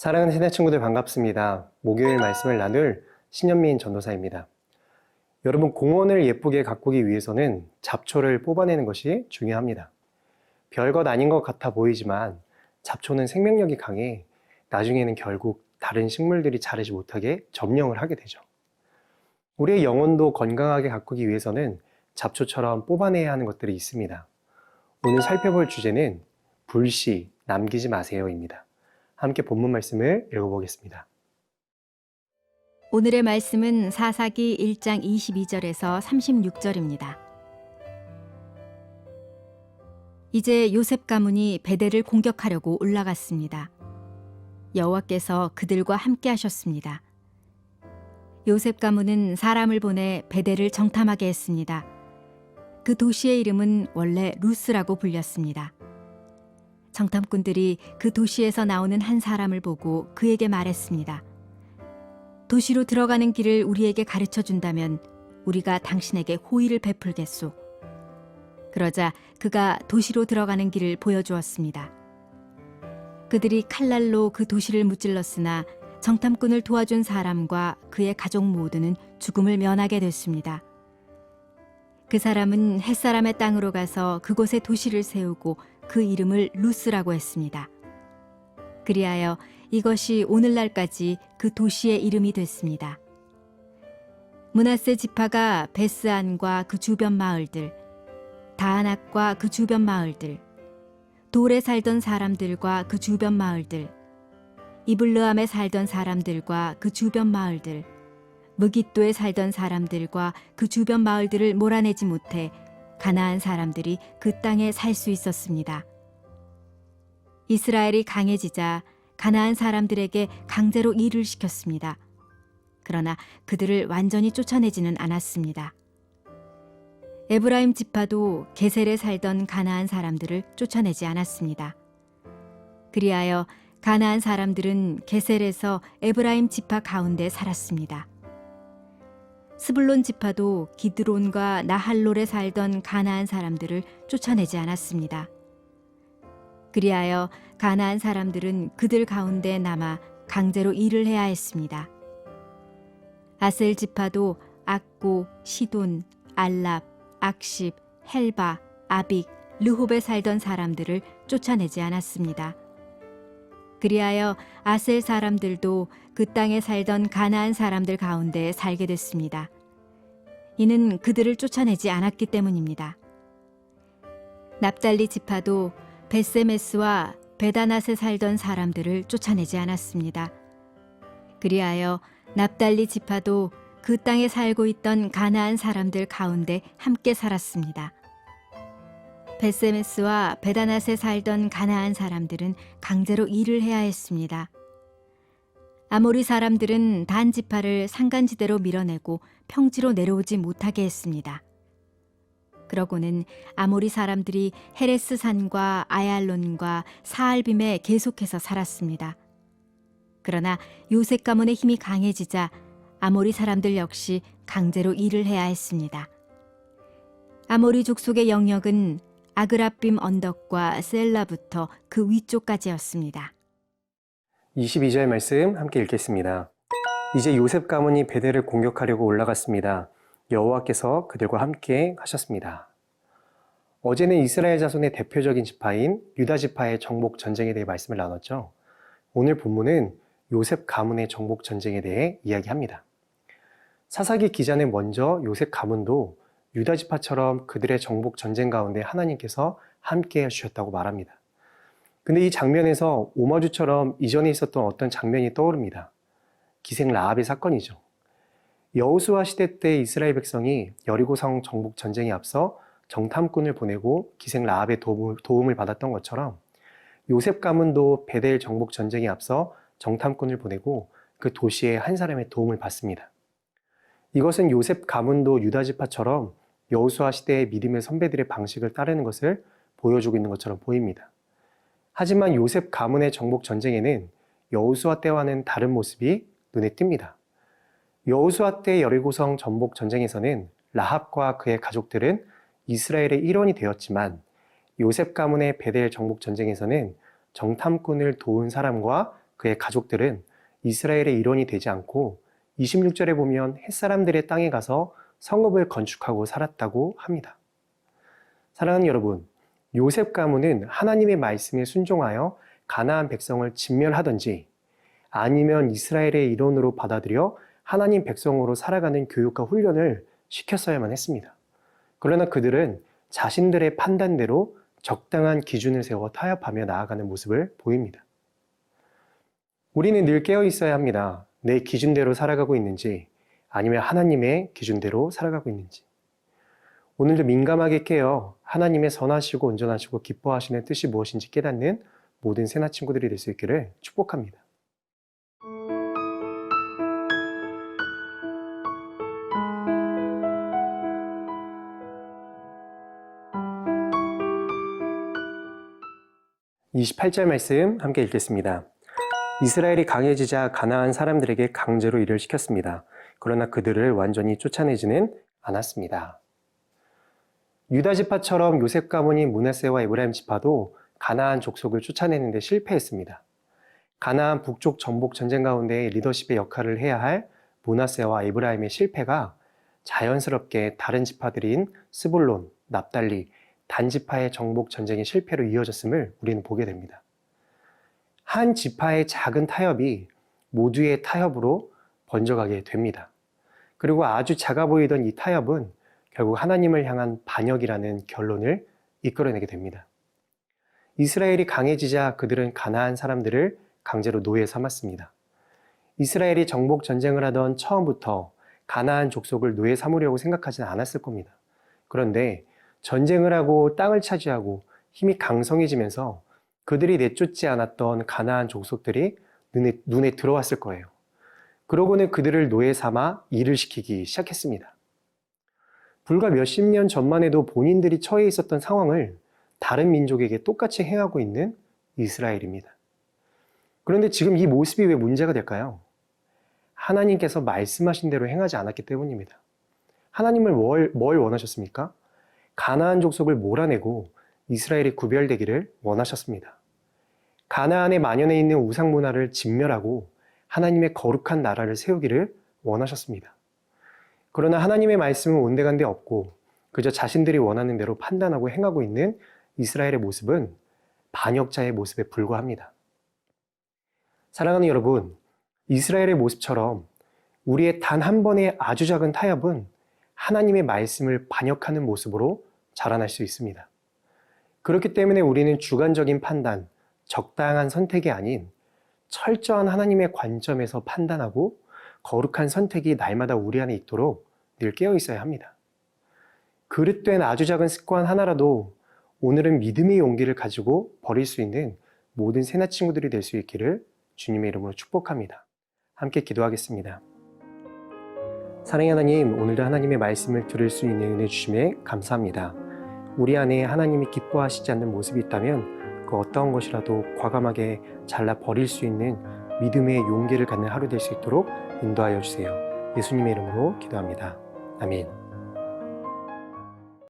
사랑하는 신의 친구들 반갑습니다. 목요일 말씀을 나눌 신현민 전도사입니다. 여러분, 공원을 예쁘게 가꾸기 위해서는 잡초를 뽑아내는 것이 중요합니다. 별것 아닌 것 같아 보이지만 잡초는 생명력이 강해 나중에는 결국 다른 식물들이 자라지 못하게 점령을 하게 되죠. 우리의 영혼도 건강하게 가꾸기 위해서는 잡초처럼 뽑아내야 하는 것들이 있습니다. 오늘 살펴볼 주제는 불씨 남기지 마세요입니다. 함께 본문 말씀을 읽어보겠습니다. 오늘의 말씀은 사사기 1장 22절에서 36절입니다. 이제 요셉 가문이 베델을 공격하려고 올라갔습니다. 여호와께서 그들과 함께 하셨습니다. 요셉 가문은 사람을 보내 베델을 정탐하게 했습니다. 그 도시의 이름은 원래 루스라고 불렸습니다. 정탐꾼들이 그 도시에서 나오는 한 사람을 보고 그에게 말했습니다. 도시로 들어가는 길을 우리에게 가르쳐 준다면 우리가 당신에게 호의를 베풀겠소. 그러자 그가 도시로 들어가는 길을 보여주었습니다. 그들이 칼날로 그 도시를 무찔렀으나 정탐꾼을 도와준 사람과 그의 가족 모두는 죽음을 면하게 됐습니다. 그 사람은 햇사람의 땅으로 가서 그곳에 도시를 세우고 그 이름을 루스라고 했습니다. 그리하여 이것이 오늘날까지 그 도시의 이름이 됐습니다. 므낫세 지파가 베스안과 그 주변 마을들, 다아낙과 그 주변 마을들, 돌에 살던 사람들과 그 주변 마을들, 이블르함에 살던 사람들과 그 주변 마을들, 무깃도에 살던 사람들과 그 주변 마을들을 몰아내지 못해 가나안 사람들이 그 땅에 살 수 있었습니다. 이스라엘이 강해지자 가나안 사람들에게 강제로 일을 시켰습니다. 그러나 그들을 완전히 쫓아내지는 않았습니다. 에브라임 지파도 게셀에 살던 가나안 사람들을 쫓아내지 않았습니다. 그리하여 가나안 사람들은 게셀에서 에브라임 지파 가운데 살았습니다. 스불론 지파도 기드론과 나할롤에 살던 가나안 사람들을 쫓아내지 않았습니다. 그리하여 가나안 사람들은 그들 가운데 남아 강제로 일을 해야 했습니다. 아셀 지파도 악고, 시돈, 알랍, 악십, 헬바, 아빅, 르홉에 살던 사람들을 쫓아내지 않았습니다. 그리하여 아셀 사람들도 그 땅에 살던 가나안 사람들 가운데 살게 됐습니다. 이는 그들을 쫓아내지 않았기 때문입니다. 납달리 지파도 벳세메스와 베다낫에 살던 사람들을 쫓아내지 않았습니다. 그리하여 납달리 지파도 그 땅에 살고 있던 가나안 사람들 가운데 함께 살았습니다. 벳세메스와 베다낫에 살던 가나안 사람들은 강제로 일을 해야 했습니다. 아모리 사람들은 단 지파를 산간지대로 밀어내고 평지로 내려오지 못하게 했습니다. 그러고는 아모리 사람들이 헤레스 산과 아얄론과 사알빔에 계속해서 살았습니다. 그러나 요셉 가문의 힘이 강해지자 아모리 사람들 역시 강제로 일을 해야 했습니다. 아모리 족속의 영역은 아그라빔 언덕과 셀라부터 그 위쪽까지였습니다. 22절 말씀 함께 읽겠습니다. 이제 요셉 가문이 베델을 공격하려고 올라갔습니다. 여호와께서 그들과 함께 하셨습니다. 어제는 이스라엘 자손의 대표적인 지파인 유다 지파의 정복 전쟁에 대해 말씀을 나눴죠. 오늘 본문은 요셉 가문의 정복 전쟁에 대해 이야기합니다. 사사기 기자는 먼저 요셉 가문도 유다 지파처럼 그들의 정복 전쟁 가운데 하나님께서 함께 해주셨다고 말합니다. 근데 이 장면에서 오마주처럼 이전에 있었던 어떤 장면이 떠오릅니다. 기생 라합의 사건이죠. 여호수아 시대 때 이스라엘 백성이 여리고성 정복 전쟁에 앞서 정탐꾼을 보내고 기생 라합의 도움을 받았던 것처럼 요셉 가문도 베델 정복 전쟁에 앞서 정탐꾼을 보내고 그 도시의 한 사람의 도움을 받습니다. 이것은 요셉 가문도 유다 지파처럼 여호수아 시대의 믿음의 선배들의 방식을 따르는 것을 보여주고 있는 것처럼 보입니다. 하지만 요셉 가문의 정복 전쟁에는 여호수아 때와는 다른 모습이 눈에 띕니다. 여호수아 때 여리고성 정복 전쟁에서는 라합과 그의 가족들은 이스라엘의 일원이 되었지만 요셉 가문의 베델 정복 전쟁에서는 정탐꾼을 도운 사람과 그의 가족들은 이스라엘의 일원이 되지 않고 26절에 보면 햇사람들의 땅에 가서 성읍을 건축하고 살았다고 합니다. 사랑하는 여러분, 요셉 가문은 하나님의 말씀에 순종하여 가나안 백성을 진멸하든지 아니면 이스라엘의 일원으로 받아들여 하나님 백성으로 살아가는 교육과 훈련을 시켰어야만 했습니다. 그러나 그들은 자신들의 판단대로 적당한 기준을 세워 타협하며 나아가는 모습을 보입니다. 우리는 늘 깨어 있어야 합니다. 내 기준대로 살아가고 있는지 아니면 하나님의 기준대로 살아가고 있는지. 오늘도 민감하게 깨어 하나님의 선하시고 온전하시고 기뻐하시는 뜻이 무엇인지 깨닫는 모든 새나 친구들이 될 수 있기를 축복합니다. (28절) 말씀 함께 읽겠습니다. 이스라엘이 강해지자 가나안 사람들에게 강제로 일을 시켰습니다. 그러나 그들을 완전히 쫓아내지는 않았습니다. 유다 지파처럼 요셉 가문인 므낫세와 에브라임 지파도 가나안 족속을 쫓아내는 데 실패했습니다. 가나안 북쪽 정복 전쟁 가운데 리더십의 역할을 해야 할 므낫세와 에브라임의 실패가 자연스럽게 다른 지파들인 스불론, 납달리, 단 지파의 정복 전쟁의 실패로 이어졌음을 우리는 보게 됩니다. 한 지파의 작은 타협이 모두의 타협으로 번져가게 됩니다. 그리고 아주 작아 보이던 이 타협은 결국 하나님을 향한 반역이라는 결론을 이끌어내게 됩니다. 이스라엘이 강해지자 그들은 가나안 사람들을 강제로 노예 삼았습니다. 이스라엘이 정복 전쟁을 하던 처음부터 가나안 족속을 노예 삼으려고 생각하지는 않았을 겁니다. 그런데 전쟁을 하고 땅을 차지하고 힘이 강성해지면서 그들이 내쫓지 않았던 가나안 족속들이 눈에 들어왔을 거예요. 그러고는 그들을 노예 삼아 일을 시키기 시작했습니다. 불과 몇십 년 전만 해도 본인들이 처해 있었던 상황을 다른 민족에게 똑같이 행하고 있는 이스라엘입니다. 그런데 지금 이 모습이 왜 문제가 될까요? 하나님께서 말씀하신 대로 행하지 않았기 때문입니다. 하나님을 뭘 원하셨습니까? 가나안 족속을 몰아내고 이스라엘이 구별되기를 원하셨습니다. 가나안에 만연해 있는 우상 문화를 진멸하고 하나님의 거룩한 나라를 세우기를 원하셨습니다. 그러나 하나님의 말씀은 온데간데 없고 그저 자신들이 원하는 대로 판단하고 행하고 있는 이스라엘의 모습은 반역자의 모습에 불과합니다. 사랑하는 여러분, 이스라엘의 모습처럼 우리의 단 한 번의 아주 작은 타협은 하나님의 말씀을 반역하는 모습으로 자라날 수 있습니다. 그렇기 때문에 우리는 주관적인 판단, 적당한 선택이 아닌 철저한 하나님의 관점에서 판단하고 거룩한 선택이 날마다 우리 안에 있도록 늘 깨어 있어야 합니다. 그릇된 아주 작은 습관 하나라도 오늘은 믿음의 용기를 가지고 버릴 수 있는 모든 새나 친구들이 될 수 있기를 주님의 이름으로 축복합니다. 함께 기도하겠습니다. 사랑의 하나님, 오늘도 하나님의 말씀을 들을 수 있는 은혜 주심에 감사합니다. 우리 안에 하나님이 기뻐하시지 않는 모습이 있다면 그 어떠한 것이라도 과감하게 잘라 버릴 수 있는 믿음의 용기를 갖는 하루 될 수 있도록 인도하여 주세요. 예수님의 이름으로 기도합니다. 아멘.